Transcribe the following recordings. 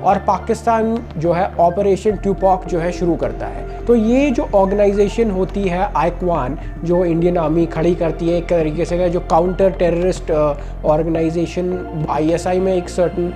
और पाकिस्तान जो है ऑपरेशन ट्यूपॉक जो है शुरू करता है। तो ये जो ऑर्गेनाइजेशन होती है आइक्वान, जो इंडियन आर्मी खड़ी करती है एक तरीके से, जो काउंटर टेररिस्ट ऑर्गेनाइजेशन आईएसआई में एक सर्टन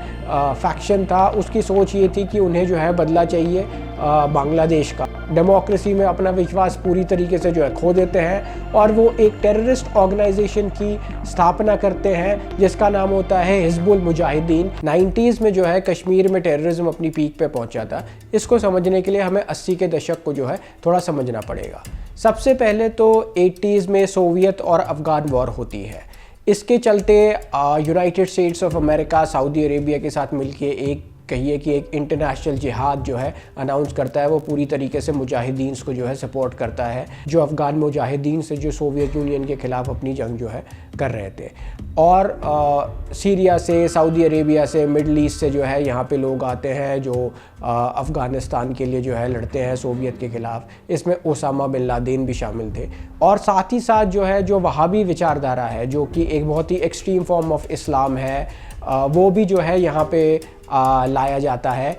फैक्शन था, उसकी सोच ये थी कि उन्हें जो है बदला चाहिए बांग्लादेश का। डेमोक्रेसी में अपना विश्वास पूरी तरीके से जो है खो देते हैं और वो एक टेररिस्ट ऑर्गेनाइजेशन की स्थापना करते हैं जिसका नाम होता है हिजबुल मुजाहिदीन। 90s में जो है कश्मीर में टेररिज्म अपनी पीक पे पहुंचा था। इसको समझने के लिए हमें 80 के दशक को जो है थोड़ा समझना पड़ेगा। सबसे पहले तो 80s में सोवियत और अफ़गान वॉर होती है। इसके चलते United states of America Saudi Arabia के साथ मिलके एक कहिए कि एक इंटरनेशनल जिहाद जो है अनाउंस करता है। वो पूरी तरीके से मुजाहिदीन को जो है सपोर्ट करता है, जो अफ़गान मुजाहिदीन से जो सोवियत यूनियन के ख़िलाफ़ अपनी जंग जो है कर रहे थे। और सीरिया से, सऊदी अरेबिया से, मिडल ईस्ट से जो है यहाँ पे लोग आते हैं जो अफ़गानिस्तान के लिए जो है लड़ते हैं सोवियत के ख़िलाफ़। इसमें ओसामा बिन लादेन भी शामिल थे। और साथ ही साथ जो है जो वहाबी विचारधारा है, जो कि एक बहुत ही एक्सट्रीम फॉर्म ऑफ इस्लाम है, वो भी जो है यहाँ पे लाया जाता है।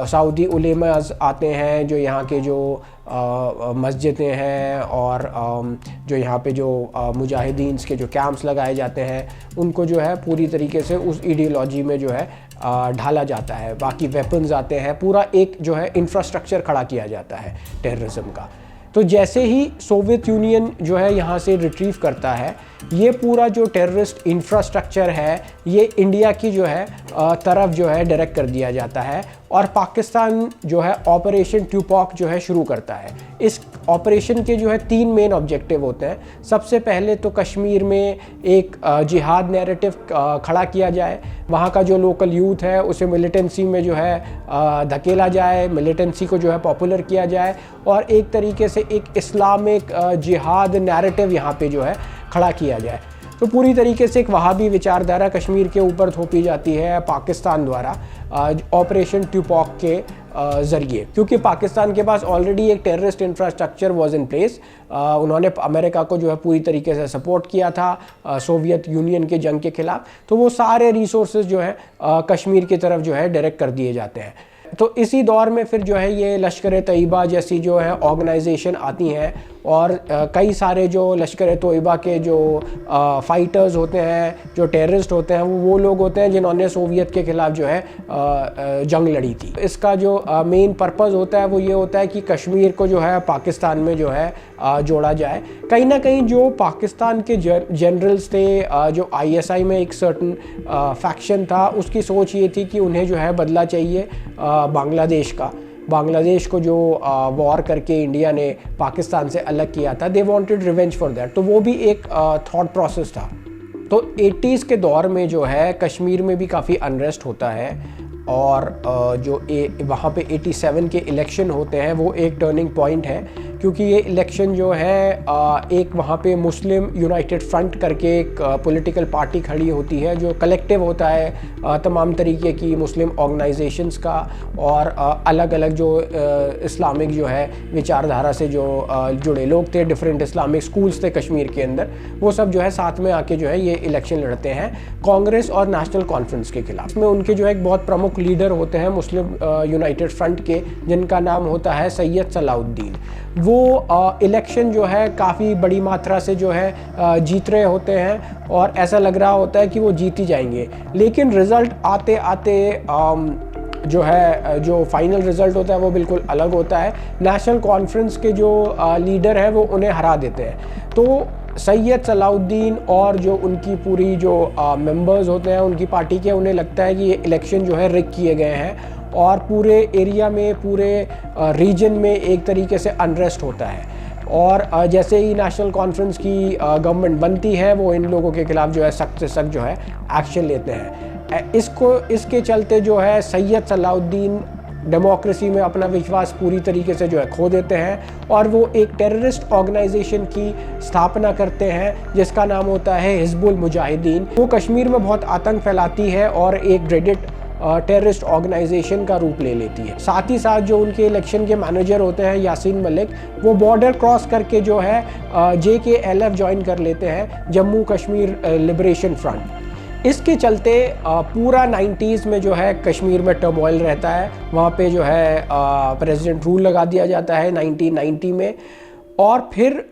सऊदी उलेमाज़ आते हैं, जो यहाँ के जो मस्जिदें हैं और जो यहाँ पे जो मुजाहिदीन के जो कैंप्स लगाए जाते हैं, उनको जो है पूरी तरीके से उस आइडियोलॉजी में जो है ढाला जाता है। बाकी वेपन्स आते हैं, पूरा एक जो है इंफ्रास्ट्रक्चर खड़ा किया जाता है टेररिज्म का। तो जैसे ही सोवियत यूनियन जो है यहाँ से रिट्रीव करता है, ये पूरा जो टेररिस्ट इंफ्रास्ट्रक्चर है ये इंडिया की जो है तरफ जो है डायरेक्ट कर दिया जाता है और पाकिस्तान जो है ऑपरेशन ट्यूपॉक जो है शुरू करता है। इस ऑपरेशन के जो है 3 मेन ऑब्जेक्टिव होते हैं। सबसे पहले तो कश्मीर में एक जिहाद नैरेटिव खड़ा किया जाए, वहाँ का जो लोकल यूथ है उसे मिलिटेंसी में जो है धकेला जाए, मिलिटेंसी को जो है पॉपुलर किया जाए और एक तरीके से एक इस्लामिक जिहाद नैरेटिव यहाँ पे जो है खड़ा किया जाए। तो पूरी तरीके से एक वहाबी विचारधारा कश्मीर के ऊपर थोपी जाती है पाकिस्तान द्वारा ऑपरेशन ट्यूपॉक के ज़रिए, क्योंकि पाकिस्तान के पास ऑलरेडी एक terrorist infrastructure was in place. उन्होंने अमेरिका को जो है पूरी तरीके से सपोर्ट किया था सोवियत यूनियन के जंग के ख़िलाफ़। तो वो सारे रिसोर्सेज जो है कश्मीर की तरफ जो है डायरेक्ट कर दिए जाते हैं। तो इसी दौर में फिर जो है ये लश्कर तैयबा जैसी जो है ऑर्गेनाइजेशन आती हैं और कई सारे जो लश्कर तैयबा के जो फाइटर्स होते हैं, जो टेररिस्ट होते हैं, वो लोग होते हैं जिन्होंने सोवियत के ख़िलाफ़ जो है जंग लड़ी थी। इसका जो मेन पर्पज़ होता है वो ये होता है कि कश्मीर को जो है पाकिस्तान में जो है जोड़ा जाए। कहीं ना कहीं जो पाकिस्तान के जनरल्स थे, जो आईएसआई में एक सर्टन फैक्शन था, उसकी सोच ये थी कि उन्हें जो है बदला चाहिए बांग्लादेश को जो वॉर करके इंडिया ने पाकिस्तान से अलग किया था। They wanted revenge for that. तो वो भी एक थॉट प्रोसेस था। तो 80s के दौर में जो है कश्मीर में भी काफ़ी अनरेस्ट होता है और वहाँ पे 87 के इलेक्शन होते हैं, वो एक टर्निंग पॉइंट है, क्योंकि ये इलेक्शन जो है एक वहाँ पे मुस्लिम यूनाइटेड फ्रंट करके एक पॉलिटिकल पार्टी खड़ी होती है, जो कलेक्टिव होता है तमाम तरीके की मुस्लिम ऑर्गेनाइजेशंस का और अलग अलग जो इस्लामिक जो है विचारधारा से जो जुड़े लोग थे, डिफरेंट इस्लामिक स्कूल्स थे कश्मीर के अंदर, वो सब जो है साथ में आके जो है ये इलेक्शन लड़ते हैं कांग्रेस और नेशनल कॉन्फ्रेंस के खिलाफ। इसमें उनके जो है एक बहुत प्रमुख लीडर होते हैं मुस्लिम यूनाइटेड फ्रंट के, जिनका नाम होता है सैयद सलाउद्दीन। वो इलेक्शन जो है काफ़ी बड़ी मात्रा से जो है जीत रहे होते हैं और ऐसा लग रहा होता है कि वो जीत ही जाएंगे, लेकिन रिज़ल्ट आते आते जो है जो फाइनल रिज़ल्ट होता है वो बिल्कुल अलग होता है। नेशनल कॉन्फ्रेंस के जो लीडर हैं वो उन्हें हरा देते हैं। तो सैयद सलाउद्दीन और जो उनकी पूरी जो मेंबर्स होते हैं उनकी पार्टी के, उन्हें लगता है कि ये इलेक्शन जो है रिग किए गए हैं और पूरे एरिया में, पूरे रीजन में एक तरीके से अनरेस्ट होता है। और जैसे ही नेशनल कॉन्फ्रेंस की गवर्नमेंट बनती है, वो इन लोगों के खिलाफ जो है सख्त से सख्त जो है एक्शन लेते हैं। इसके चलते जो है सैयद सलाउद्दीन डेमोक्रेसी में अपना विश्वास पूरी तरीके से जो है खो देते हैं और वो एक टेररिस्ट ऑर्गेनाइजेशन की स्थापना करते हैं जिसका नाम होता है हिजबुल मुजाहिदीन। वो कश्मीर में बहुत आतंक फैलाती है और एक ड्रेडेड टेररिस्ट ऑर्गेनाइजेशन का रूप ले लेती है। साथ ही साथ जो उनके इलेक्शन के मैनेजर होते हैं यासीन मलिक, वो बॉर्डर क्रॉस करके जो है JKLF ज्वाइन कर लेते हैं, जम्मू कश्मीर लिबरेशन फ्रंट। इसके चलते पूरा 90s में जो है कश्मीर में टर्मोइल रहता है। वहाँ पे जो है प्रेसिडेंट रूल लगा दिया जाता है 1990 में। और फिर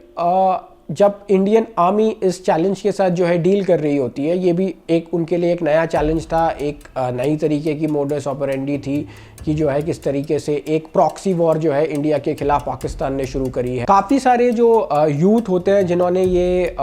जब इंडियन आर्मी इस चैलेंज के साथ जो है डील कर रही होती है, ये भी एक उनके लिए एक नया चैलेंज था, एक नई तरीके की मोडस ऑपरेंडी थी कि जो है किस तरीके से एक प्रॉक्सी वॉर जो है इंडिया के खिलाफ पाकिस्तान ने शुरू करी है। काफ़ी सारे जो यूथ होते हैं जिन्होंने ये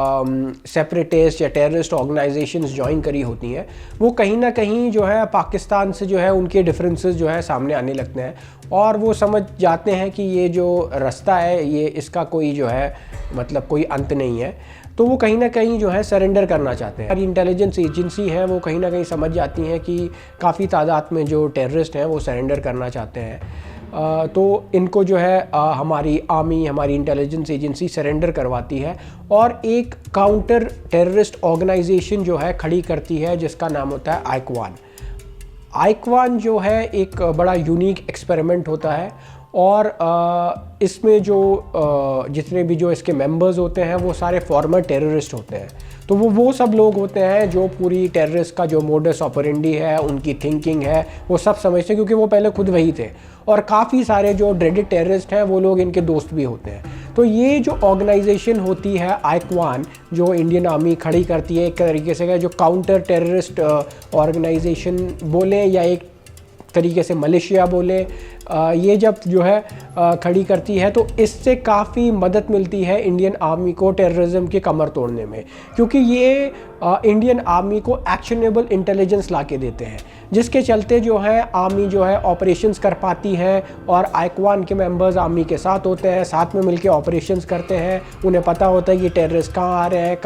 सेपरेटिस्ट या टेररिस्ट ऑर्गेनाइजेशंस ज्वाइन करी होती हैं, वो कहीं ना कहीं जो है पाकिस्तान से जो है उनके डिफरेंसेस जो है सामने आने लगते हैं और वो समझ जाते हैं कि ये जो रास्ता है ये इसका कोई जो है मतलब कोई अंत नहीं है। तो वो कहीं ना कहीं जो है सरेंडर करना चाहते हैं। इंटेलिजेंस एजेंसी हैं वो कहीं ना कहीं समझ जाती हैं कि काफ़ी तादाद में जो टेररिस्ट हैं वो सरेंडर करना चाहते हैं। तो इनको जो है हमारी आर्मी, हमारी इंटेलिजेंस एजेंसी सरेंडर करवाती है और एक काउंटर टेररिस्ट ऑर्गेनाइजेशन जो है खड़ी करती है जिसका नाम होता है आइक्वान। आइक्वान जो है एक बड़ा यूनिक एक्सपेरिमेंट होता है और इसमें जो जितने भी जो इसके मेंबर्स होते हैं वो सारे फॉर्मर टेररिस्ट होते हैं। तो वो सब लोग होते हैं जो पूरी टेररिस्ट का जो मोडस ऑपरेंडी है, उनकी थिंकिंग है, वो सब समझते हैं क्योंकि वो पहले खुद वही थे। और काफ़ी सारे जो ड्रेडेड टेररिस्ट हैं वो लोग इनके दोस्त भी होते हैं। तो ये जो ऑर्गेनाइजेशन होती है आइक्वान, जो इंडियन आर्मी खड़ी करती है एक तरीके से जो काउंटर टेररिस्ट ऑर्गेनाइजेशन बोलें या एक तरीके से मलेशिया बोले, ये जब जो है खड़ी करती है तो इससे काफ़ी मदद मिलती है इंडियन आर्मी को टेररिज्म की कमर तोड़ने में, क्योंकि ये इंडियन आर्मी को एक्शनेबल इंटेलिजेंस ला के देते हैं, जिसके चलते जो है आर्मी जो है ऑपरेशंस कर पाती है और आइक्वान के मेंबर्स आर्मी के साथ होते हैं, साथ में मिलके ऑपरेशंस करते हैं। उन्हें पता होता है कि टेररिस्ट कहाँ आ रहे हैं,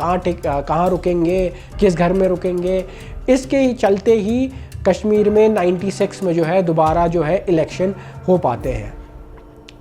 कहाँ रुकेंगे, किस घर में रुकेंगे। इसके चलते ही कश्मीर में 96 में जो है दोबारा जो है इलेक्शन हो पाते हैं।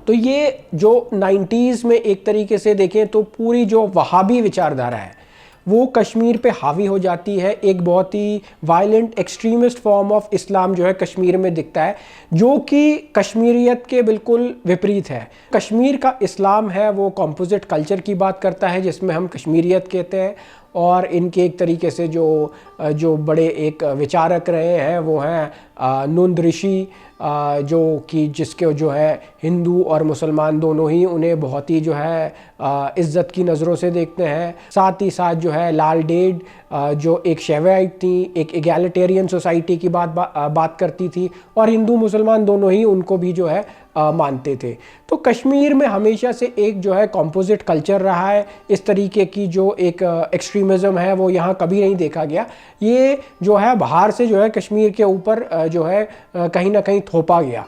तो ये जो 90s में एक तरीके से देखें तो पूरी जो वहाबी विचारधारा है वो कश्मीर पे हावी हो जाती है। एक बहुत ही वायलेंट एक्सट्रीमिस्ट फॉर्म ऑफ इस्लाम जो है कश्मीर में दिखता है, जो कि कश्मीरियत के बिल्कुल विपरीत है। कश्मीर का इस्लाम है वो कंपोजिट कल्चर की बात करता है जिसमें हम कश्मीरियत कहते हैं। और इनके एक तरीके से जो बड़े एक विचारक रहे हैं वो हैं नुंद ऋषि, जो कि जिसके जो है हिंदू और मुसलमान दोनों ही उन्हें बहुत ही जो है इज़्ज़त की नज़रों से देखते हैं। साथ ही साथ जो है लाल डेड, जो एक शेवाइट थी, एक एगैलिटेरियन सोसाइटी की बात करती थी और हिंदू मुसलमान दोनों ही उनको भी जो है मानते थे। तो कश्मीर में हमेशा से एक जो है कंपोजिट कल्चर रहा है। इस तरीके की जो एक एक्सट्रीमिज़म है वो यहाँ कभी नहीं देखा गया। ये जो है बाहर से जो है कश्मीर के ऊपर जो है कहीं ना कहीं थोपा गया।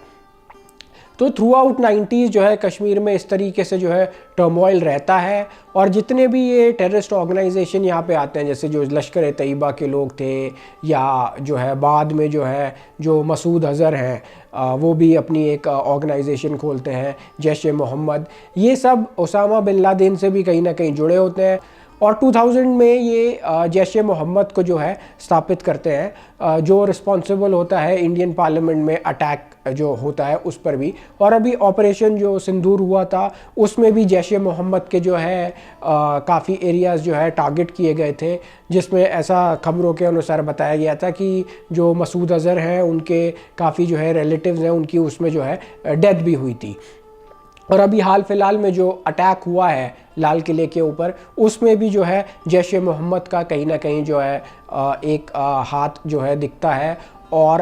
तो थ्रू आउट 90s जो है कश्मीर में इस तरीके से जो है टर्मोइल रहता है और जितने भी ये टेररिस्ट ऑर्गेनाइजेशन यहाँ पे आते हैं, जैसे जो लश्कर ए तैयबा के लोग थे या जो है बाद में जो है जो मसूद अज़हर हैं वो भी अपनी एक ऑर्गेनाइजेशन खोलते हैं, जैश ए मोहम्मद, ये सब उसामा बिन लादेन से भी कहीं ना कहीं जुड़े होते हैं। और 2000 में ये जैश ए मोहम्मद को जो है स्थापित करते हैं, जो रिस्पॉन्सिबल होता है इंडियन पार्लियामेंट में अटैक जो होता है उस पर भी। और अभी ऑपरेशन जो सिंदूर हुआ था उसमें भी जैश ए मोहम्मद के जो है काफ़ी एरियाज़ जो है टारगेट किए गए थे, जिसमें ऐसा खबरों के अनुसार बताया गया था कि जो मसूद अज़हर हैं उनके काफ़ी जो है रिलेटिव्स हैं उनकी उसमें जो है डेथ भी हुई थी। और अभी हाल फिलहाल में जो अटैक हुआ है लाल किले के ऊपर उसमें भी जो है जैश ए मोहम्मद का कहीं ना कहीं जो है एक हाथ जो है दिखता है। और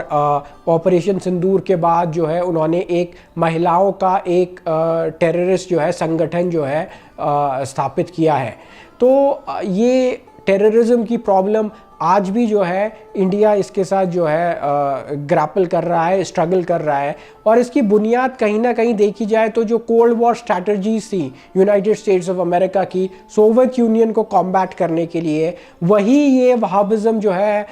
ऑपरेशन सिंदूर के बाद जो है उन्होंने एक महिलाओं का एक टेररिस्ट जो है संगठन जो है स्थापित किया है। तो ये टेररिज्म की प्रॉब्लम आज भी जो है इंडिया इसके साथ जो है ग्रैपल कर रहा है, स्ट्रगल कर रहा है। और इसकी बुनियाद कहीं ना कहीं देखी जाए तो जो कोल्ड वॉर स्ट्रैटेजीज थी यूनाइटेड स्टेट्स ऑफ अमेरिका की सोवियत यूनियन को कॉम्बैट करने के लिए, वही ये वहाबिज़म जो है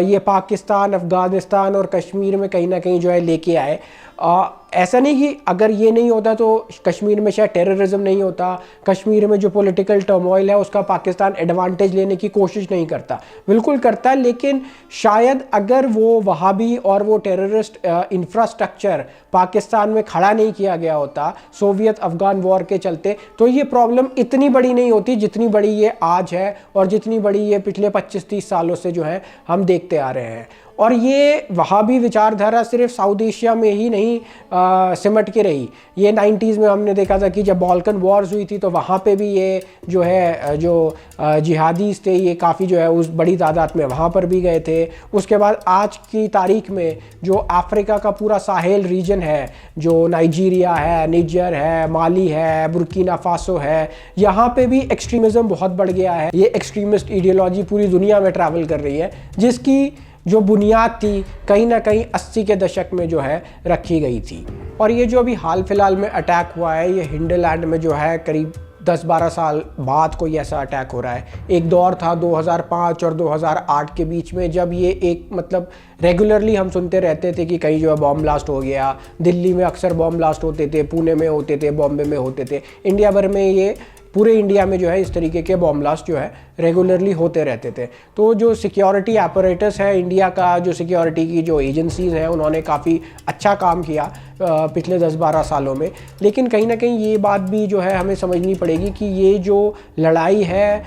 ये पाकिस्तान, अफ़गानिस्तान और कश्मीर में कहीं ना कहीं जो है लेके आए। ऐसा नहीं कि अगर ये नहीं होता तो कश्मीर में शायद टेररिज्म नहीं होता, कश्मीर में जो पॉलिटिकल टर्मोइल है उसका पाकिस्तान एडवांटेज लेने की कोशिश नहीं करता, बिल्कुल करता है। लेकिन शायद अगर वो वहाबी और वो टेररिस्ट इंफ्रास्ट्रक्चर पाकिस्तान में खड़ा नहीं किया गया होता सोवियत अफगान वॉर के चलते, तो ये प्रॉब्लम इतनी बड़ी नहीं होती जितनी बड़ी ये आज है और जितनी बड़ी ये पिछले 25-30 सालों से जो है हम देखते आ रहे हैं। और ये वहाबी विचारधारा सिर्फ साउथ एशिया में ही नहीं सिमट के रही। ये 90s में हमने देखा था कि जब बॉल्कन वॉर्स हुई थी तो वहाँ पे भी ये जो है जो जिहादीज थे ये काफ़ी जो है उस बड़ी तादाद में वहाँ पर भी गए थे। उसके बाद आज की तारीख में जो अफ्रीका का पूरा साहेल रीजन है, जो नाइजीरिया है, निजर है, माली है, बुर्किना फासो है, यहाँ पे भी एक्सट्रीमिज़म बहुत बढ़ गया है। ये एक्सट्रीमिस्ट आइडियोलॉजी पूरी दुनिया में ट्रैवल कर रही है, जिसकी जो बुनियाद थी कहीं ना कहीं 80 के दशक में जो है रखी गई थी। और ये जो अभी हाल फिलहाल में अटैक हुआ है, ये हिंडलैंड में जो है करीब 10-12 साल बाद कोई ऐसा अटैक हो रहा है। एक दौर था 2005 और 2008 के बीच में, जब ये एक मतलब रेगुलरली हम सुनते रहते थे कि कहीं जो है बॉम्ब ब्लास्ट हो गया। दिल्ली में अक्सर बॉम्ब ब्लास्ट होते थे, पुणे में होते थे, बॉम्बे में होते थे, इंडिया भर में ये पूरे इंडिया में जो है इस तरीके के बॉम्ब ब्लास्ट जो है रेगुलरली होते रहते थे। तो जो सिक्योरिटी apparatus है इंडिया का, जो सिक्योरिटी की जो एजेंसीज़ हैं, उन्होंने काफ़ी अच्छा काम किया पिछले 10-12 सालों में। लेकिन कहीं ना कहीं ये बात भी जो है हमें समझनी पड़ेगी कि ये जो लड़ाई है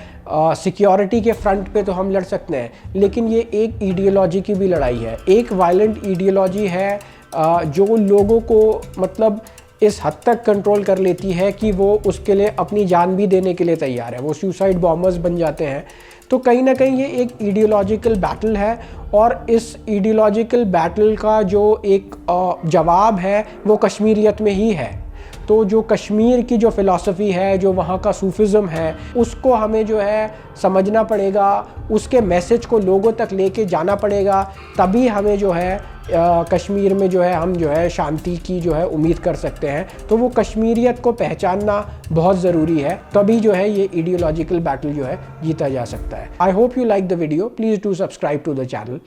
सिक्योरिटी के फ्रंट पे तो हम लड़ सकते हैं, लेकिन ये एक आइडियोलॉजी की भी लड़ाई है, एक वायलेंट आइडियोलॉजी है जो लोगों को मतलब इस हद तक कंट्रोल कर लेती है कि वो उसके लिए अपनी जान भी देने के लिए तैयार है, वो सुसाइड बॉम्बर्स बन जाते हैं। तो कहीं ना कहीं ये एक आइडियोलॉजिकल बैटल है, और इस आइडियोलॉजिकल बैटल का जो एक जवाब है वो कश्मीरियत में ही है। तो जो कश्मीर की जो फ़िलासफ़ी है, जो वहाँ का सूफिज़म है, उसको हमें जो है समझना पड़ेगा, उसके मैसेज को लोगों तक लेके जाना पड़ेगा, तभी हमें जो है कश्मीर में जो है हम जो है शांति की जो है उम्मीद कर सकते हैं। तो वो कश्मीरियत को पहचानना बहुत ज़रूरी है, तभी जो है ये आइडियोलॉजिकल बैटल जो है जीता जा सकता है। I hope you like the video, please do subscribe to the channel.